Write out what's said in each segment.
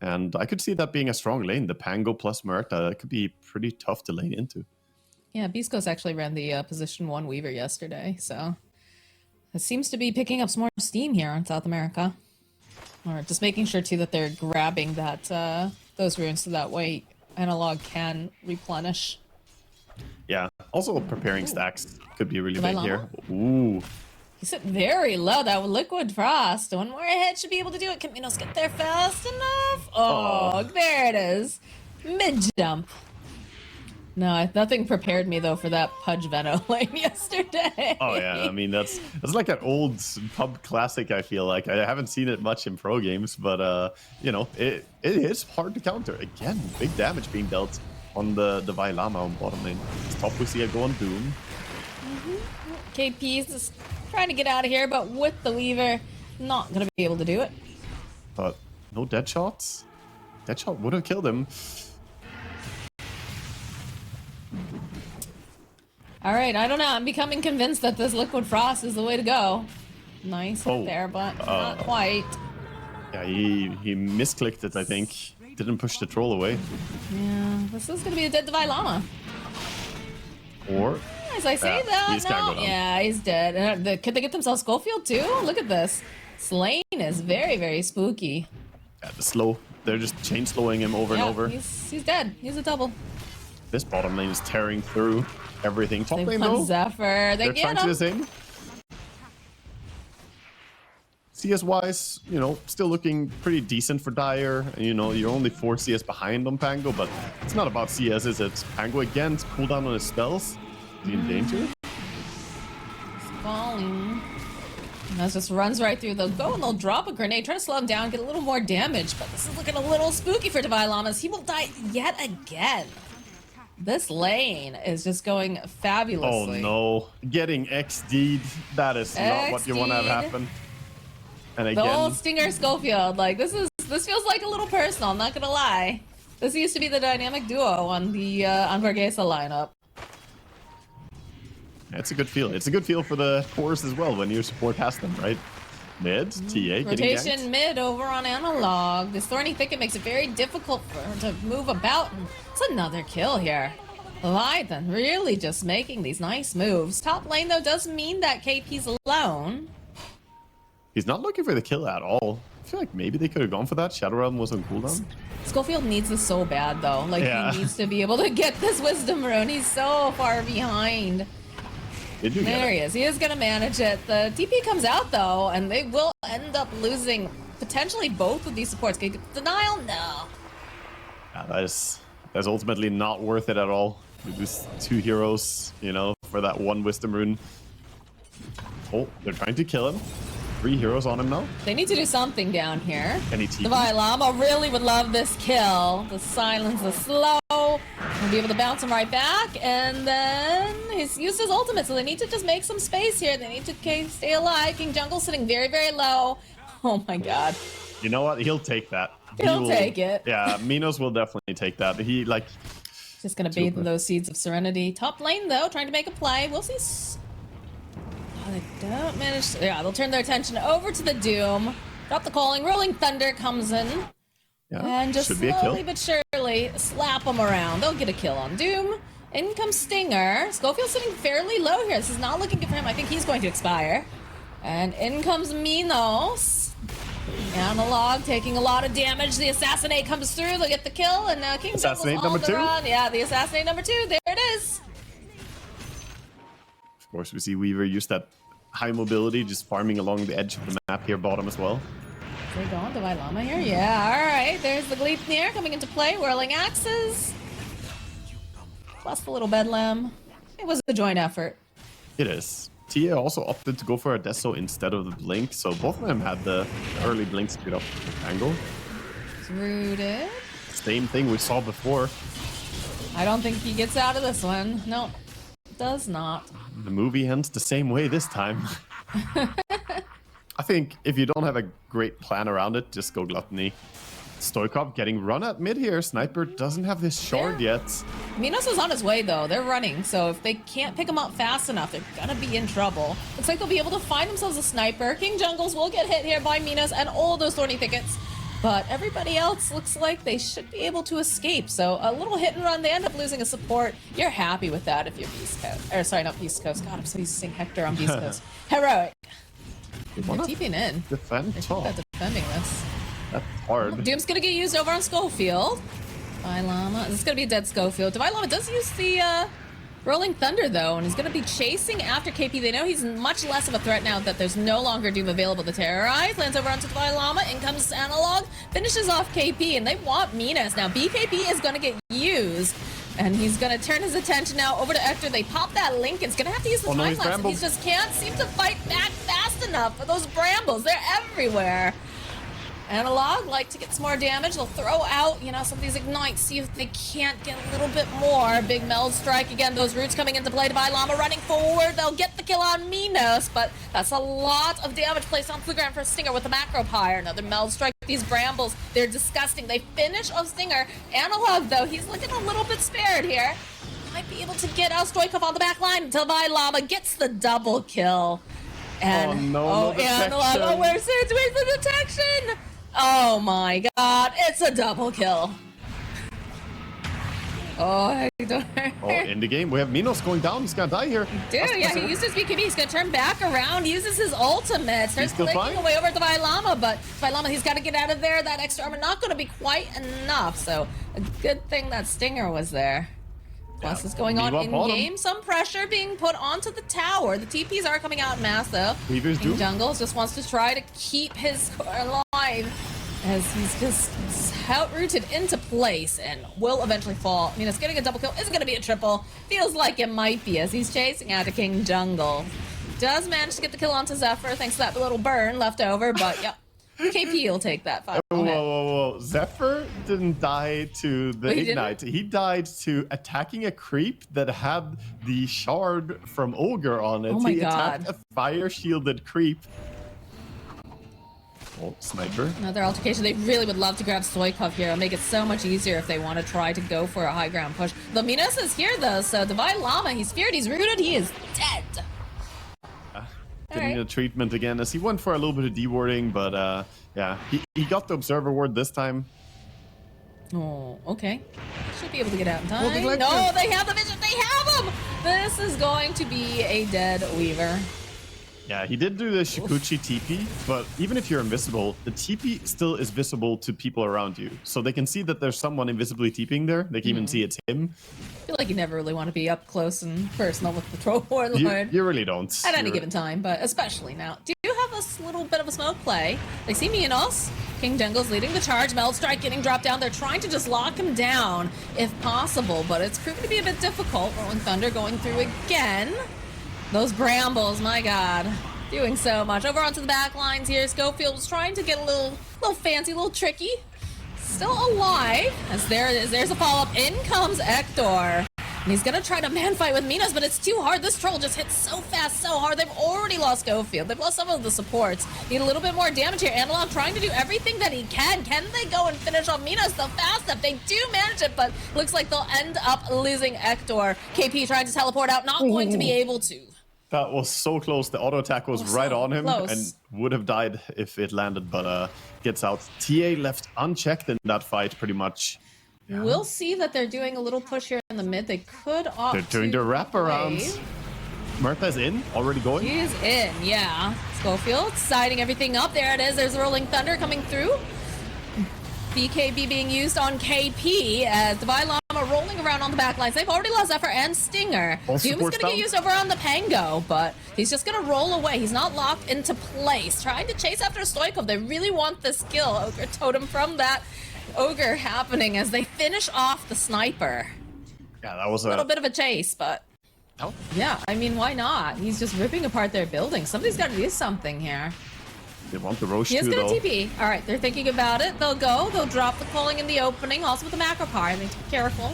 And I could see that being a strong lane. The Pango plus Murta, that could be pretty tough to lane into. Yeah, Beast actually ran the position 1 Weaver yesterday, so it seems to be picking up some more steam here in South America. Or just making sure too that they're grabbing that those runes so that way Analog can replenish. Yeah, also preparing stacks could be really big here. Ooh. He's sitting very low. That Liquid Frost. One more hit should be able to do it. Can Minos get there fast enough? Oh, there it is. Mid-jump. No, nothing prepared me though for that Pudge Veno lane yesterday. Oh yeah, I mean that's like an old pub classic. I feel like I haven't seen it much in pro games, but you know it is hard to counter. Again, big damage being dealt on the Vailama on bottom lane. Top we see it go on Doom. KP's just trying to get out of here, but with the Weaver, not gonna be able to do it. But no dead shots. Dead shot would have killed him. All right, I don't know. I'm becoming convinced that this Liquid Frost is the way to go. Nice hit there, but not quite. Yeah, he misclicked it, I think. Didn't push the troll away. Yeah, this is gonna be a dead Vailama. Or as I say that, no, yeah, he's dead. And could they get themselves Schofield too? Look at this. Slane is very, very spooky. Yeah, the slow. They're just chain slowing him over and over. He's dead. He's a double. This bottom lane is tearing through everything. Top lane though, Zephyr. They're trying to do the same. CS wise, you know, still looking pretty decent for Dire. You know, you're only 4 CS behind on Pango, but it's not about CS, is it? Pango again, cooldown on his spells. Is he in danger? He's falling. And that just runs right through. They'll go and they'll drop a grenade, try to slow him down, get a little more damage. But this is looking a little spooky for Vailama. He will die yet again. This lane is just going fabulously. Oh no, getting XD'd. That is not what you want to have happen. And again, the old Stinger Schofield, like this feels like a little personal, I'm not gonna lie. This used to be the dynamic duo on the Vargesa lineup. It's a good feel. It's a good feel for the cores as well when you support past them, right? Mid, TA, rotation mid over on Analog. This thorny thicket makes it very difficult for her to move about. And it's another kill here. Leviatan really just making these nice moves. Top lane though does mean that KP's alone. He's not looking for the kill at all. I feel like maybe they could have gone for that. Shadow Realm was on cooldown. Schofield needs this so bad though. Like he needs to be able to get this Wisdom Rune. He's so far behind. There he is. He is going to manage it. The TP comes out though, and they will end up losing potentially both of these supports. Can you get denial? No. Yeah, that's ultimately not worth it at all. You lose 2 heroes, you know, for that 1 Wisdom Rune. Oh, they're trying to kill him. 3 heroes on him now. They need to do something down here. Any The Vailama really would love this kill. The silence, the slow. We'll be able to bounce him right back. And then he's used his ultimate, so they need to just make some space here. They need to stay alive. King Jungle sitting very, very low. Oh my god. You know what? He'll take that. He'll take it. Yeah, Minos will definitely take that. He, like... Just gonna bathe in those seeds of serenity. Top lane, though, trying to make a play. We'll see... Oh, they don't manage to... Yeah, they'll turn their attention over to the Doom. Drop the calling. Rolling Thunder comes in. Yeah, and just slowly but surely slap them around. They'll get a kill on Doom. In comes Stinger. Schofield's sitting fairly low here. This is not looking good for him. I think he's going to expire. And in comes Minos. Analog taking a lot of damage. The Assassinate comes through. They'll get the kill. And now King Assassinate number 2? Yeah, the Assassinate number 2. There it is. Of course, we see Weaver use that high mobility, just farming along the edge of the map here, bottom as well. They're going to Vailama here. Yeah, all right. There's the Gleipnir coming into play. Whirling axes. Plus the little Bedlam. It was a joint effort. It is. Tia also opted to go for a Deso instead of the Blink, so both of them had the early Blink speed up angle. It's rooted. Same thing we saw before. I don't think he gets out of this one. No, does not. The movie ends the same way this time. I think if you don't have a great plan around it, just go Gluttony. Stoikov getting run at mid here. Sniper doesn't have this shard yet. Minos is on his way though. They're running, so if they can't pick him up fast enough, they're gonna be in trouble. Looks like they'll be able to find themselves a sniper. King Jungles will get hit here by Minos and all those thorny thickets. But everybody else looks like they should be able to escape. So a little hit and run. They end up losing a support. You're happy with that if you're Beast Coast. Or sorry, not Beast Coast. God, I'm so used to saying Hector on Beast Coast. Heroic. They're TPing in. Defend top. They're defending this. That's hard. Doom's gonna get used over on Schofield. Llama. This is gonna be a dead Schofield. Llama does use the Rolling Thunder though, and he's gonna be chasing after KP. They know he's much less of a threat now that there's no longer Doom available to terrorize. Lands over onto Llama. In comes Analog. Finishes off KP, and they want Minas. Now BKP is gonna get used. And he's gonna turn his attention now over to Hector. They pop that link. It's gonna have to use the time lapse. He just can't seem to fight back fast enough for those brambles. They're everywhere. Analog like to get some more damage. They'll throw out, you know, some of these ignites, see if they can't get a little bit more. Big meld strike again. Those roots coming into play. Llama running forward. They'll get the kill on Minos, but that's a lot of damage placed onto the ground for Stinger with the macro pyre. Another meld strike. These brambles, they're disgusting. They finish off Stinger. Analog though, he's looking a little bit spared here. Might be able to get Stoikov on the back line until Llama gets the double kill. And no Analog, oh, where's the detection? Oh my god, it's a double kill. Oh, Hector. Oh, in the game, we have Minos going down. He's gonna die here. Dude, yeah, he used his BKB. He's gonna turn back around, uses his ultimate, starts clicking away over to Llama, but Llama, he's gotta get out of there. That extra armor not gonna be quite enough, so a good thing that Stinger was there. Plus is going on in-game. Some pressure being put onto the tower. The TPs are coming out in mass, though. King Jungles just wants to try to keep his core alive as he's just out-rooted into place and will eventually fall. I mean, it's getting a double kill. Is it going to be a triple? Feels like it might be as he's chasing after King Jungle. Does manage to get the kill onto Zephyr thanks to that little burn left over, but yeah. KP will take that. Whoa. Zephyr didn't die to the Ignite. He died to attacking a creep that had the shard from Ogre on it. Oh my he god. attacked a fire-shielded creep. Oh, sniper. Another altercation. They really would love to grab Stoikov here. It'll make it so much easier if they want to try to go for a high ground push. The Minos is here though, so Divine Llama, he's feared, he's rooted, he is dead. Getting a treatment again as he went for a little bit of dewarding, but yeah, he got the observer ward this time. Oh, okay. Should be able to get out in time. Well, no, they have the vision. They have him. This is going to be a dead Weaver. Yeah, he did do the Shikuchi TP, but even if you're invisible, the TP still is visible to people around you. So they can see that there's someone invisibly TPing there. They can even see it's him. I feel like you never really want to be up close and personal with the Troll Warlord. You really don't. At any given time, but especially now. Do you have a little bit of a smoke play? They see Minos. King Jungle's leading the charge. Meld Strike getting dropped down. They're trying to just lock him down if possible, but it's proving to be a bit difficult. Rolling Thunder going through again. Those brambles, my god. Doing so much. Over onto the back lines here. Schofield was trying to get a little fancy, a little tricky. Still alive. As there's a follow-up. In comes Hector. And he's gonna try to man fight with Minos, but it's too hard. This troll just hits so fast, so hard. They've already lost Schofield. They've lost some of the supports. Need a little bit more damage here. Analog trying to do everything that he can. Can they go and finish off Minos the fast enough? They do manage it, but looks like they'll end up losing Hector. KP trying to teleport out, not going to be able to. That was so close. The auto attack was right on him and would have died if it landed, but gets out. TA left unchecked in that fight pretty much. Yeah. We'll see that they're doing a little push here in the mid. They could opt. They're doing the wraparound. Murtha's in, already going. He's in, yeah. Schofield siding everything up. There it is. There's Rolling Thunder coming through. BKB being used on KP as Divine Llama rolling around on the back lines. They've already lost Zephyr and Stinger. Doom is going to get used over on the Pango, but he's just going to roll away. He's not locked into place. Trying to chase after Stoikov. They really want this kill. Ogre Totem from that Ogre happening as they finish off the sniper. Yeah, that was a little bit of a chase, but yeah, I mean, why not? He's just ripping apart their building. Somebody's got to do something here. They want the Roche too, though. He is going to TP. All right, they're thinking about it. They'll go. They'll drop the calling in the opening, also with the macro pyre. They need to be careful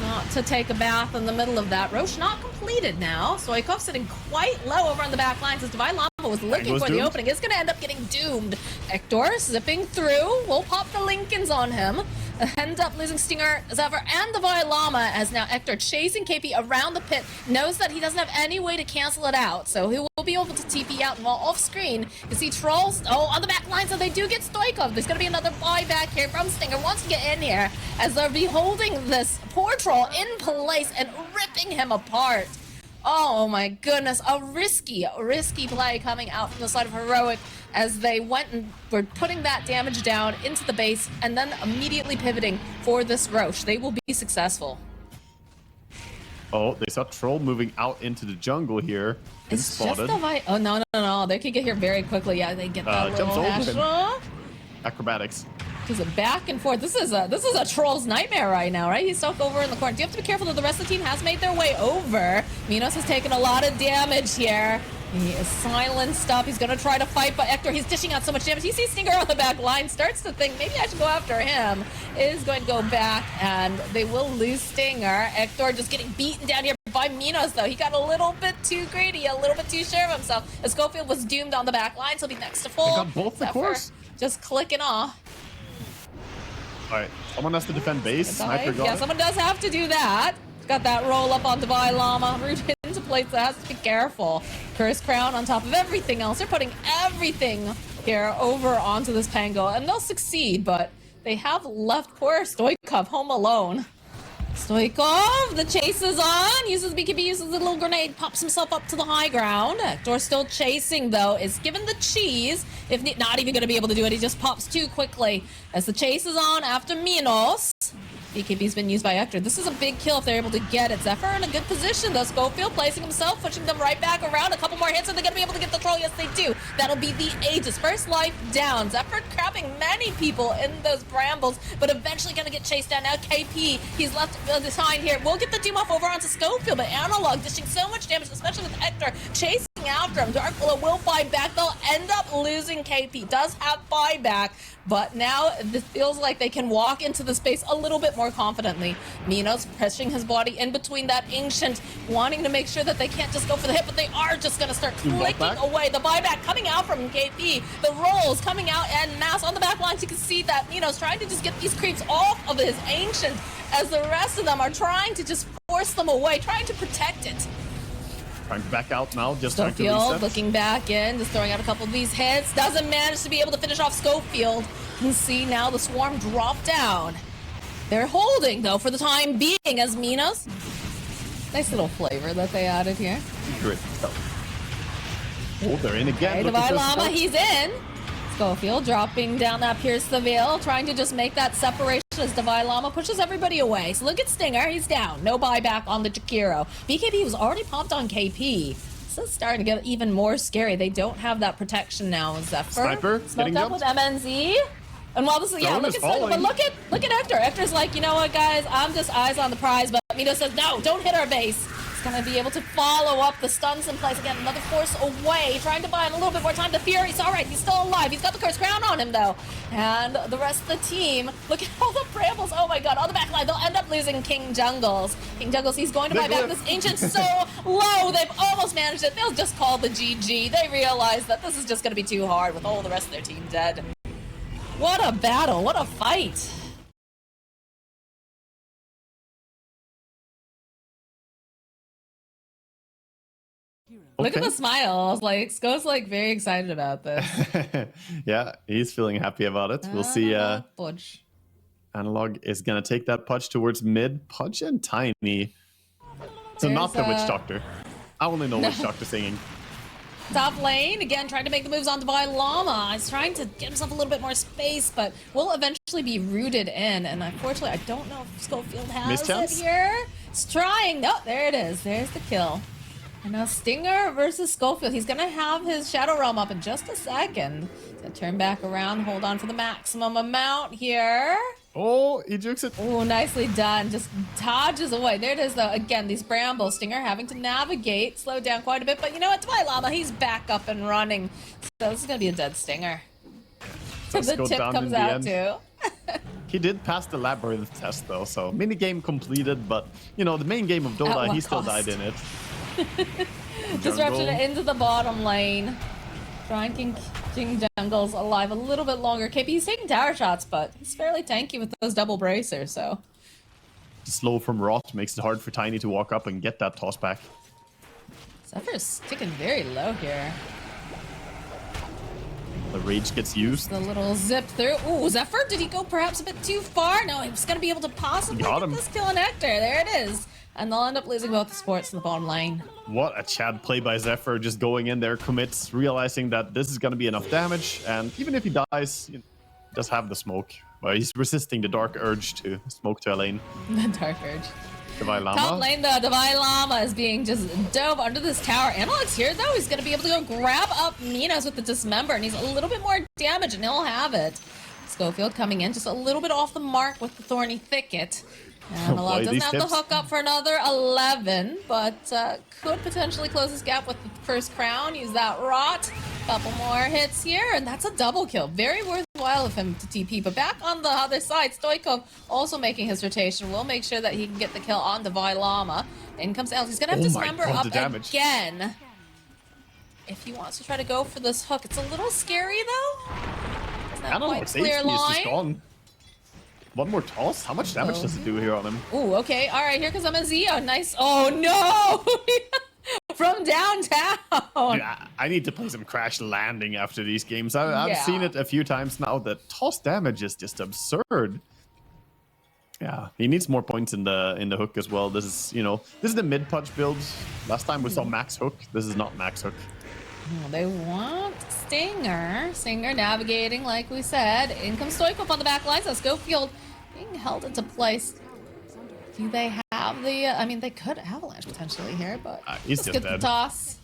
not to take a bath in the middle of that. Roche not completed now. Stoikov sitting quite low over on the back lines as Divine Llama was looking for the opening. It's going to end up getting doomed. Hector zipping through. We'll pop the Lincolns on him. End up losing Stinger, Zephyr, and Divine Llama as now Hector chasing KP around the pit. Knows that he doesn't have any way to cancel it out. So he will be able to TP out. And while off screen, you see Trolls, on the back line, so they do get Stoikov. There's going to be another buyback here from Stinger. Wants to get in here as they'll be holding this poor Troll in place and ripping him apart. Oh my goodness, a risky play coming out from the side of Heroic as they went and were putting that damage down into the base and then immediately pivoting for this Roche. They will be successful. Oh, they saw Troll moving out into the jungle here. It's spotted. just the oh no, they can get here very quickly. Yeah, they get that little hash. Acrobatics. Just back and forth. This is a Troll's nightmare right now, right? He's stuck over in the corner. Do you have to be careful that the rest of the team has made their way over? Minos has taken a lot of damage here. He is silenced up. He's going to try to fight, but Hector, he's dishing out so much damage. He sees Stinger on the back line, starts to think, maybe I should go after him. Is going to go back, and they will lose Stinger. Hector just getting beaten down here by Minos, though. He got a little bit too greedy, a little bit too sure of himself. As Schofield was doomed on the back line, so he'll be next to full. They got both, of course. Just clicking off. All right, someone has to defend base. Sniper got it. Someone does have to do that. Got that roll up on Divine Llama, rooted into place, so has to be careful. Curse Crown on top of everything else. They're putting everything here over onto this Pango, and they'll succeed, but they have left poor Stoikov home alone. Stoikov, the chase is on, uses BKB, uses a little grenade, pops himself up to the high ground. Hector still chasing, though, is given the cheese, if not even going to be able to do it. He just pops too quickly as the chase is on after Minos. BKB's been used by Hector. This is a big kill if they're able to get it. Zephyr in a good position, though. Schofield placing himself, pushing them right back around. A couple more hits, and they're going to be able to get the Troll. Yes, they do. That'll be the Aegis. First life down. Zephyr crapping many people in those brambles, but eventually going to get chased down. Now KP, he's left behind here. We'll get the team off over onto Schofield, but Analog dishing so much damage, especially with Hector chasing after him. Darkblow will fight back. They'll end up losing KP. Does have buyback, but now this feels like they can walk into the space a little bit more confidently. Minos pressing his body in between that Ancient, wanting to make sure that they can't just go for the hit, but they are just going to start clicking away. The buyback coming out from KP. The rolls coming out en masse on the back lines. You can see that Minos trying to just get these creeps off of his Ancient as the rest of them are trying to just force them away, trying to protect it. Trying to back out now, just trying to reset. Looking back in, just throwing out a couple of these hits. Doesn't manage to be able to finish off Schofield. You can see now the swarm drop down. They're holding, though, for the time being as Minos. Nice little flavor that they added here. Great. Oh, they're in again. Okay, Divine Llama, he's in. Schofield dropping down that Pierce the Veil, trying to just make that separation as Divine Llama pushes everybody away. So look at Stinger, he's down. No buyback on the Jakiro. BKB was already popped on KP. This is starting to get even more scary. They don't have that protection now. Zephyr Sniper smoked up with MNZ. And while this is, yeah, look at Hector. Hector's like, you know what, guys? I'm just eyes on the prize. But Minos says, no, don't hit our base. He's going to be able to follow up the stuns in place. Again, another force away, trying to buy him a little bit more time. The Fury's all right. He's still alive. He's got the Curse Crown on him, though. And the rest of the team, look at all the brambles. Oh, my God. On the back line, they'll end up losing King Jungles. King Jungles, he's going to buy back this Ancient so low. They've almost managed it. They'll just call the GG. They realize that this is just going to be too hard with all the rest of their team dead. What a battle. What a fight. Look at the smiles. Like, Sko's like very excited about this. Yeah, he's feeling happy about it. We'll see. Pudge. Analog is going to take that Pudge towards mid. Pudge and Tiny. So not the Witch Doctor. I only know Witch Doctor singing. Top lane, again, trying to make the moves on Divine Llama. He's trying to get himself a little bit more space, but will eventually be rooted in. And unfortunately, I don't know if Schofield has it here. He's trying. Oh, there it is. There's the kill. And now Stinger versus Schofield. He's going to have his Shadow Realm up in just a second. He's going to turn back around, hold on for the maximum amount here. Oh, he jukes it. Oh, nicely done. Just dodges away. There it is, though. Again, these brambles. Stinger having to navigate, slow down quite a bit. But you know what? Divine Llama, he's back up and running. So this is going to be a dead Stinger. So the tip comes out, too. He did pass the labyrinth test, though. So minigame completed. But, you know, the main game of Dota, he still died in it. Disruption into the bottom lane. Trying King Jungle's alive a little bit longer. KP's taking tower shots, but he's fairly tanky with those double bracers, so. Slow from Rot makes it hard for Tiny to walk up and get that toss back. Zephyr's ticking very low here. The rage gets used. The little zip through. Ooh, Zephyr, did he go perhaps a bit too far? No, he was going to be able to possibly get this kill on Hector. There it is. And they'll end up losing both the sports in the bottom lane. What a Chad play by Zephyr, just going in there, commits, realizing that this is going to be enough damage. And even if he dies, he does have the smoke. Well, he's resisting the dark urge to smoke to a lane. The dark urge. Divine Llama. Top lane, though, Divine Llama is being just dove under this tower. Analog's here, though. He's going to be able to go grab up Minos with the Dismember, and he's a little bit more damage, and he'll have it. Schofield coming in just a little bit off the mark with the Thorny Thicket. Analog doesn't have the hook up for another 11, but could potentially close this gap with the first crown. Use that rot. Couple more hits here, and that's a double kill. Very worthwhile of him to TP. But back on the other side, Stoikov also making his rotation. Will make sure that he can get the kill on Divine Llama. In comes Alex. He's going to have Dismember up again. If he wants to try to go for this hook. It's a little scary, though. It's not quite clear line. One more toss? How much damage does it do here on him? Ooh, okay. All right, here comes Amazio. Nice. Oh, no! From downtown. Dude, I need to play some Crash Landing after these games. I've seen it a few times now. The toss damage is just absurd. Yeah, he needs more points in the hook as well. This is, this is the mid punch build. Last time we saw max hook. This is not max hook. Oh, they want Stinger. Stinger navigating, like we said. In comes Stoikov on the back line. So Schofield being held into place. Do they have the... I mean, they could avalanche potentially here, but he's just get dead. The toss.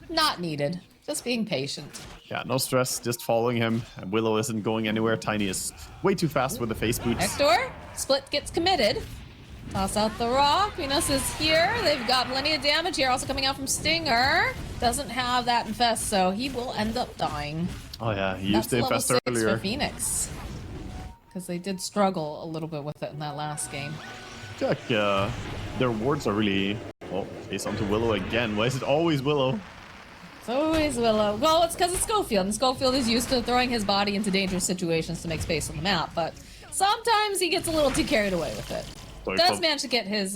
Not needed. Just being patient. Yeah, no stress. Just following him. And Willow isn't going anywhere. Tiny is way too fast with the face boots. Hector. Split gets committed. Toss out the rock. Venus is here. They've got plenty of damage here. Also coming out from Stinger. Doesn't have that infest, so he will end up dying. Oh yeah, he used the infest level 6 earlier. For Phoenix. Because they did struggle a little bit with it in that last game. I feel like their wards are really... Oh, face onto Willow again. Why is it always Willow? It's always Willow. Well, it's because it's Schofield, and Schofield is used to throwing his body into dangerous situations to make space on the map, but sometimes he gets a little too carried away with it. Does manage to get his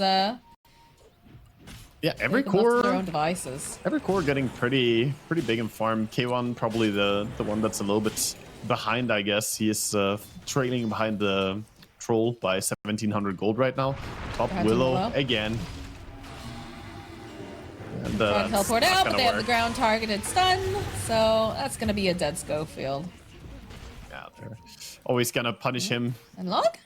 yeah, every core their own devices. Every core getting pretty big in farm. K1 probably the one that's a little bit behind, I guess. He is trailing behind the troll by 1700 gold right now. Top Willow again. And trying to teleport out, but they have the ground targeted stun, so that's gonna be a dead Schofield. Yeah, they're always gonna punish him. And look,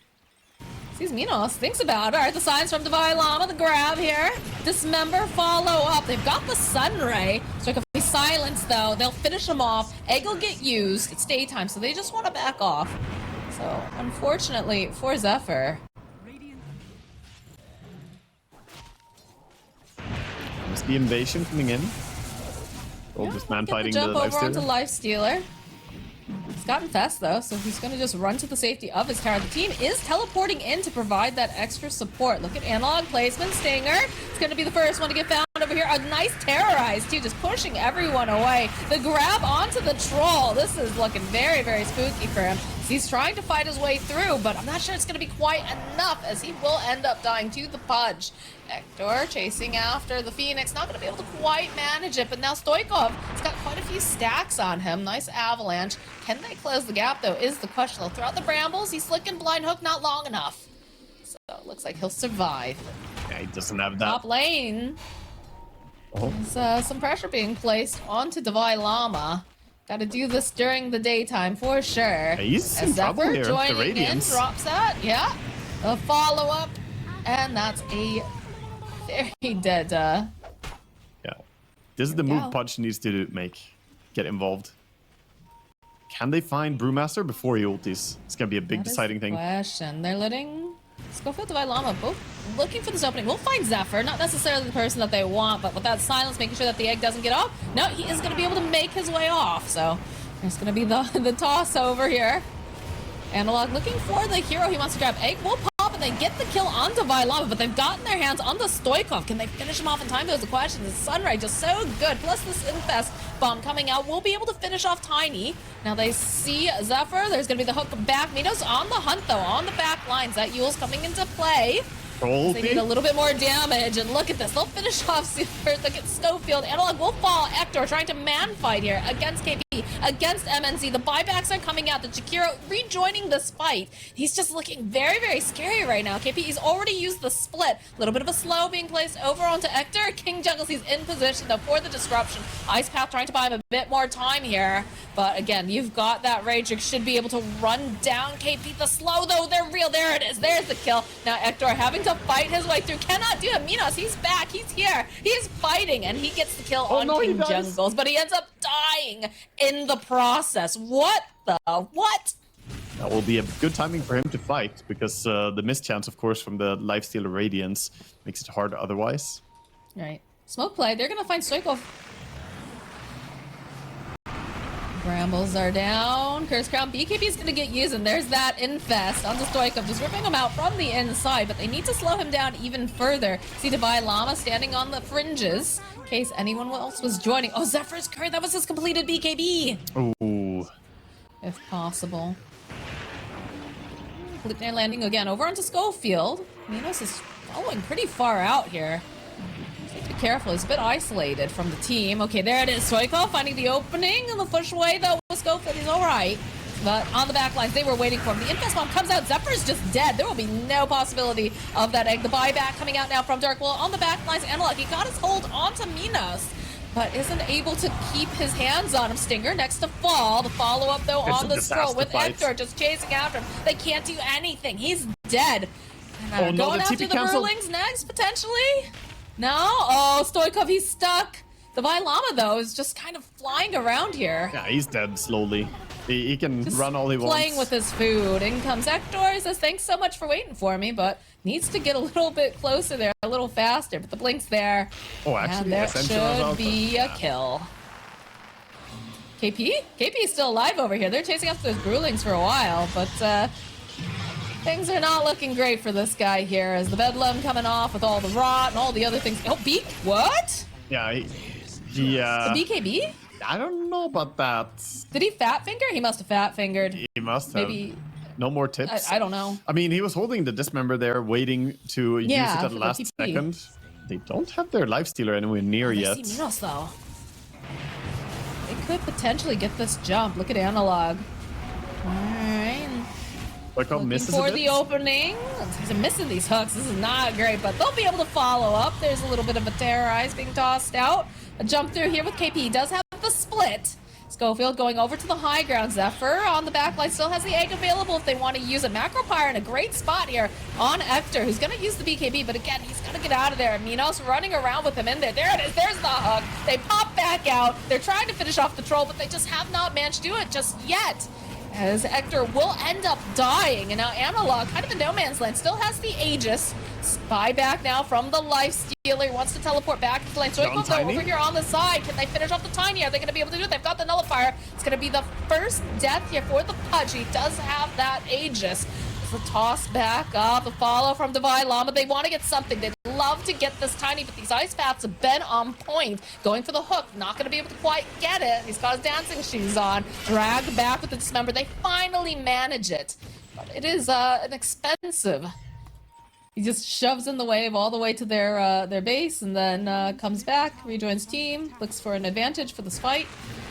sees Minos, thinks about it. All right, the signs from Divine Llama, the grab here. Dismember, follow up. They've got the Sunray. So if we silence, though, they'll finish him off. Egg will get used. It's daytime, so they just want to back off. So, unfortunately, for Zephyr. There's the invasion coming in. Oh, this man fighting the jump over lifestealer. onto Lifestealer. He's got infest though, so he's going to just run to the safety of his tower. The team is teleporting in to provide that extra support. Look at analog placement. Stinger. It's going to be the first one to get found over here. A nice terrorize too, just pushing everyone away. The grab onto the troll. This is looking very, very spooky for him. He's trying to fight his way through, but I'm not sure it's going to be quite enough as he will end up dying to the Pudge. Hector chasing after the Phoenix, not going to be able to quite manage it, but now Stoikov has got quite a few stacks on him. Nice avalanche. Can they close the gap, though, is the question. They'll throw out the brambles. He's flicking blind hook not long enough. So it looks like he'll survive. Yeah, he doesn't have that. Top lane. There's some pressure being placed onto Divine Llama. Got to do this during the daytime for sure. Yeah, he's in trouble here. Joining the Radiance. in, drops that. Yeah. A follow-up. And that's a very dead. Yeah. This is the move Pudge needs to make. Get involved. Can they find Brewmaster before he ultis? It's going to be a big deciding thing. Question. They're letting Schofield, Divine Llama both looking for this opening. We'll find Zephyr, not necessarily the person that they want, but with that silence, making sure that the egg doesn't get off. No, he is going to be able to make his way off. So there's going to be the toss over here. Analog looking for the hero he wants to grab. Egg will pop and they get the kill on Divine Llama, but they've gotten their hands on the Stoikov. Can they finish him off in time? Those are the questions. The Sunray just so good. Plus this infest bomb coming out will be able to finish off Tiny. Now they see Zephyr. There's going to be the hook back. Minos on the hunt though, on the back lines. That Yule's coming into play. They need a little bit more damage, and look at this. They'll finish off Super. Look at Schofield. Analog will fall. Ector trying to man fight here against KP, against MNZ. The buybacks are coming out. The Jakiro rejoining this fight. He's just looking very, very scary right now. KP, he's already used the split. A little bit of a slow being placed over onto Ector. King Jungles, he's in position though for the disruption. Ice Path trying to buy him a bit more time here. But again, you've got that Rage. You should be able to run down KP. The slow though, they're real. There it is. There's the kill. Now Ector having to fight his way through. Cannot do it. Minos, he's back. He's here. He's fighting, and he gets the kill on King Jungles, but he ends up dying in the process. What the what? That will be a good timing for him to fight, because the mischance, of course, from the lifesteal Radiance makes it hard otherwise. Right. Smoke play. They're gonna find Stoikov. Brambles are down. Curse Crown. BKB is going to get used, and there's that Infest onto Stoikov, just ripping him out from the inside, but they need to slow him down even further. See Divine Llama standing on the fringes in case anyone else was joining. Oh, Zephyr's Curse. That was his completed BKB. Ooh. If possible. Flipnair landing again over onto Schofield. Minos is following pretty far out here. Be careful, he's a bit isolated from the team. Okay, there it is. Stoikov finding the opening and the push away though with Schofield. He's alright. But on the back lines, they were waiting for him. The Infest Bomb comes out. Zephyr's just dead. There will be no possibility of that egg. The buyback coming out now from Dark Wall on the back lines. Analog, he got his hold onto Minos, but isn't able to keep his hands on him. Stinger next to fall. The follow-up though on the scroll with Ector just chasing after him. They can't do anything. He's dead. Oh, no, going after the Burlings next, potentially? No? Oh, Stoikov, he's stuck. The Divine Llama, though, is just kind of flying around here. Yeah, he's dead slowly. He can just run all he wants. Playing with his food. In comes Ector. He says, thanks so much for waiting for me, but needs to get a little bit closer there, a little faster. But the blink's there. Oh, actually, and there should be a kill. KP? KP is still alive over here. They're chasing after those Brewlings for a while, but things are not looking great for this guy here, as the Bedlam coming off with all the rot and all the other things. Oh, Beak? What? Yeah, the BKB? I don't know about that. Did he fat finger? He must have fat fingered. He must have. Maybe. No more tips. I don't know. I mean, he was holding the dismember there, waiting to use it at the last second. They don't have their lifestealer anywhere near yet. They see Minos, though. They could potentially get this jump. Look at Analog. Alright. Looking misses for a bit. the opening. He's missing these hooks. This is not great, but they'll be able to follow up. There's a little bit of a terrorize being tossed out. A jump through here with KP. He does have the split. Schofield going over to the high ground. Zephyr on the back line still has the egg available if they want to use it. Macropyre in a great spot here on Ector, who's going to use the BKB, but again, he's going to get out of there. Minos running around with him in there. There it is. There's the hook. They pop back out. They're trying to finish off the troll, but they just have not managed to do it just yet, as Ector will end up dying. And now Analog, kind of in no man's land, still has the Aegis. Spy back now from the Lifestealer. He wants to teleport back to the lane. So he go over here on the side. Can they finish off the Tiny? Are they going to be able to do it? They've got the Nullifier. It's going to be the first death here for the Pudge. He does have that Aegis. The toss back up, the follow from Divine Llama. They want to get something. They'd love to get this Tiny, but these Ice Paths have been on point. Going for the hook, not going to be able to quite get it. He's got his dancing shoes on. Drag back with the Dismember. They finally manage it, but it is an expensive. He just shoves in the wave all the way to their base, and then comes back, rejoins team, looks for an advantage for this fight.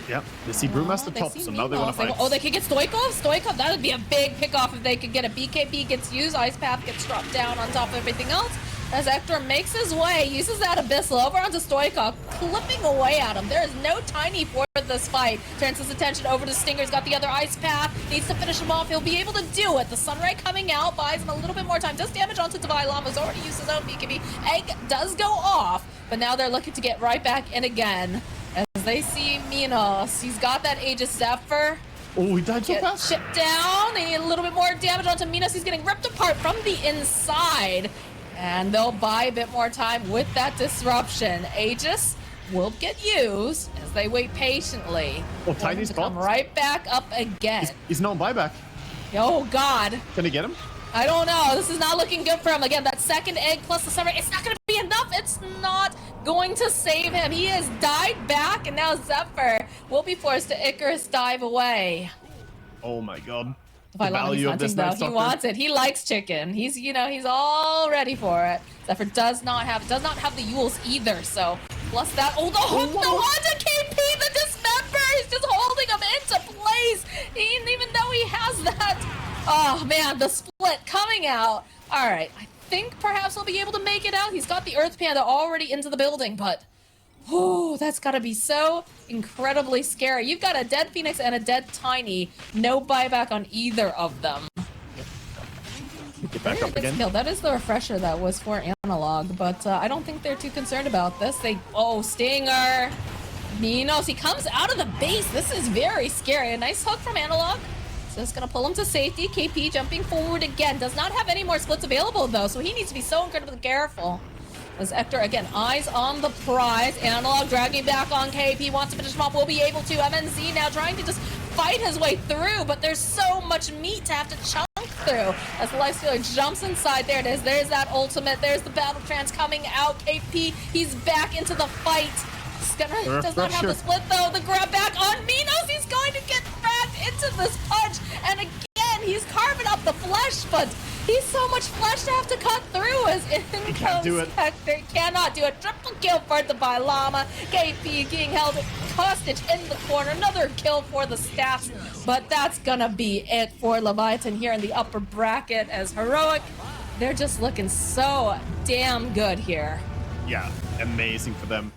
Yep, they see Brewmaster top, so now they want to fight. Oh, they could get Stoikov? Stoikov, that would be a big pickoff if they could get a BKB gets used, Ice Path gets dropped down on top of everything else. As Ector makes his way, uses that Abyssal over onto Stoikov, clipping away at him. There is no Tiny for this fight. Turns his attention over to Stinger's got the other Ice Path, needs to finish him off. He'll be able to do it. The Sunray coming out, buys him a little bit more time, does damage onto Divine Llama's already used his own BKB. Egg does go off, but now they're looking to get right back in again. As they see Minos, he's got that Aegis Zephyr. Oh, he died so fast. Chipped down. They need a little bit more damage onto Minos. He's getting ripped apart from the inside. And they'll buy a bit more time with that disruption. Aegis will get used as they wait patiently. Oh, Tiny spot. Come right back up again. He's no buyback. Oh, God. Can he get him? I don't know. This is not looking good for him. Again, that second egg plus the summer, it's not going to be enough. It's not going to save him. He has died back, and now Zephyr will be forced to Icarus dive away. Oh my god. Vylon, he's value of hunting this though. Night He Stalker. wants it. He likes chicken. He's, you know, he's all ready for it. Zephyr does not have the Yules either, so plus that. Oh, the hook, the onto KP, the dismember. He's just holding him into place. He didn't even know he has that. Oh man, the split coming out. All right, I think perhaps he'll be able to make it out. He's got the Earth Panda already into the building, but oh, that's gotta be so incredibly scary. You've got a dead Phoenix and a dead Tiny. No buyback on either of them. Get back up again. Kill. That is the refresher that was for Analog, but I don't think they're too concerned about this. Oh, Stinger. Minos, he comes out of the base. This is very scary. A nice hook from Analog. Just gonna pull him to safety. KP jumping forward again. Does not have any more splits available though, so he needs to be so incredibly careful. As Ector, again, eyes on the prize. Analog dragging back on KP, wants to finish him off, will be able to. MNZ now trying to just fight his way through, but there's so much meat to have to chunk through. As the Lifestealer jumps inside, there it is. There's that ultimate, there's the battle trance coming out. KP, he's back into the fight. Does not have the split though. The grab back on Minos, he's going to get dragged into this punch. And again, he's carving up the flesh, but he's so much flesh to have to cut through as in comes Hector. Cannot do it. Triple kill for the Bylama. KP getting held hostage in the corner. Another kill for the staff. But that's gonna be it for Leviatan here in the upper bracket as Heroic. They're just looking so damn good here. Yeah, amazing for them.